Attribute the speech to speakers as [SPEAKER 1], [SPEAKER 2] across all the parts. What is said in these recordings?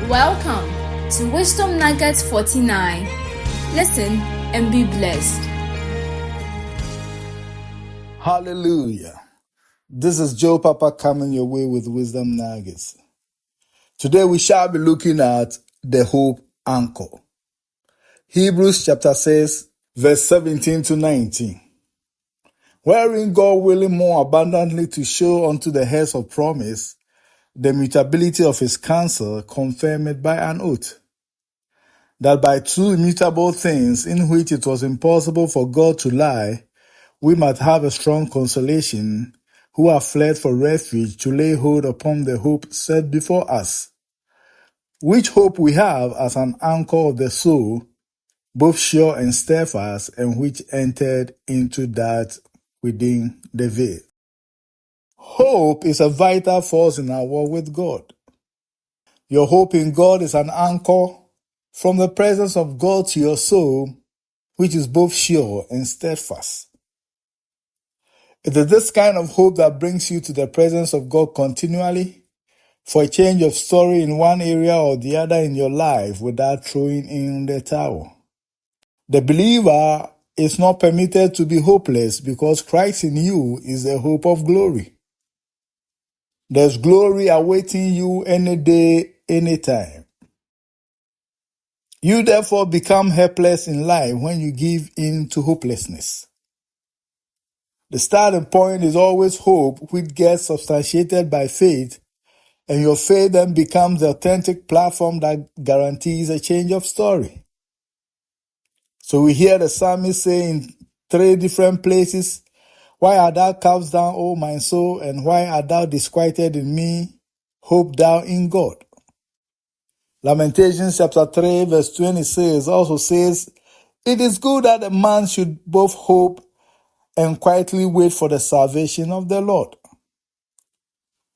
[SPEAKER 1] Welcome to Wisdom Nugget 49. Listen and be blessed.
[SPEAKER 2] Hallelujah. This is JOEPAPA coming your way with Wisdom Nuggets. Today we shall be looking at the hope anchor. Hebrews chapter 6, verse 17 to 19. Wherein God willing more abundantly to show unto the heirs of promise the mutability of his counsel, confirmed by an oath, that by two immutable things in which it was impossible for God to lie, we might have a strong consolation, who have fled for refuge to lay hold upon the hope set before us, which hope we have as an anchor of the soul, both sure and steadfast, and which entered into that within the veil. Hope is a vital force in our walk with God. Your hope in God is an anchor from the presence of God to your soul, which is both sure and steadfast. It is this kind of hope that brings you to the presence of God continually for a change of story in one area or the other in your life without throwing in the towel. The believer is not permitted to be hopeless because Christ in you is the hope of glory. There's glory awaiting you any day, anytime. You therefore become helpless in life when you give in to hopelessness. The starting point is always hope, which gets substantiated by faith, and your faith then becomes the authentic platform that guarantees a change of story. So we hear the psalmist say in 3 different places, "Why art thou cast down, O my soul, and why art thou disquieted in me? Hope thou in God." Lamentations chapter 3 verse 26 also says, "It is good that a man should both hope and quietly wait for the salvation of the Lord."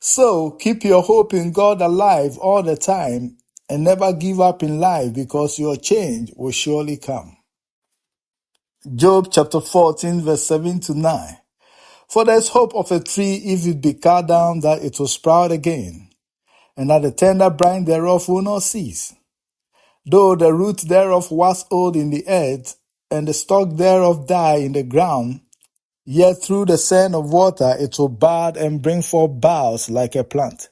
[SPEAKER 2] So keep your hope in God alive all the time and never give up in life, because your change will surely come. Job chapter 14 verse 7 to 9. "For there is hope of a tree, if it be cut down, that it will sprout again, and that the tender branch thereof will not cease. Though the root thereof wax old in the earth, and the stalk thereof die in the ground, yet through the scent of water it will bud and bring forth boughs like a plant.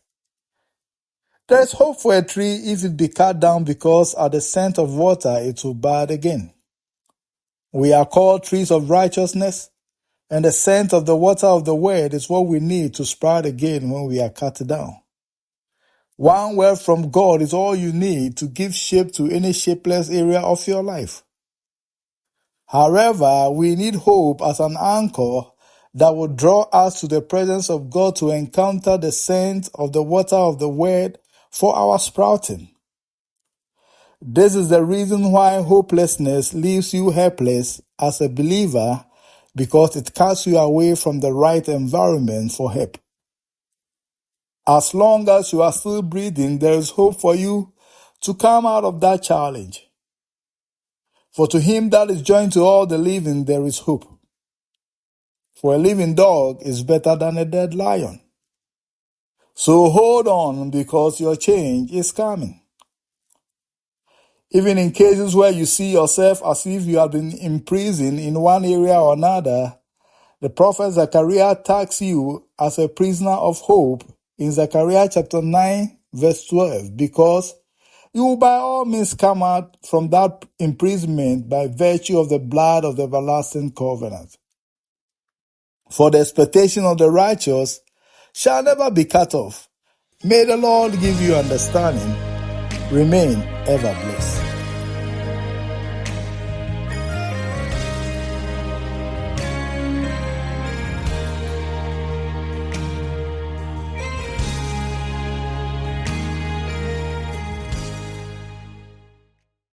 [SPEAKER 2] There is hope for a tree if it be cut down, because at the scent of water it will bud again. We are called trees of righteousness, and the scent of the water of the word is what we need to sprout again when we are cut down. One word from God is all you need to give shape to any shapeless area of your life. However, we need hope as an anchor that will draw us to the presence of God to encounter the scent of the water of the word for our sprouting. This is the reason why hopelessness leaves you helpless as a believer, because it casts you away from the right environment for help. As long as you are still breathing, there is hope for you to come out of that challenge. For to him that is joined to all the living, there is hope. For a living dog is better than a dead lion. So hold on, because your change is coming. Even in cases where you see yourself as if you have been imprisoned in one area or another, the prophet Zechariah tags you as a prisoner of hope in Zechariah chapter 9 verse 12, because you will by all means come out from that imprisonment by virtue of the blood of the everlasting covenant. For the expectation of the righteous shall never be cut off. May the Lord give you understanding. Remain ever blessed.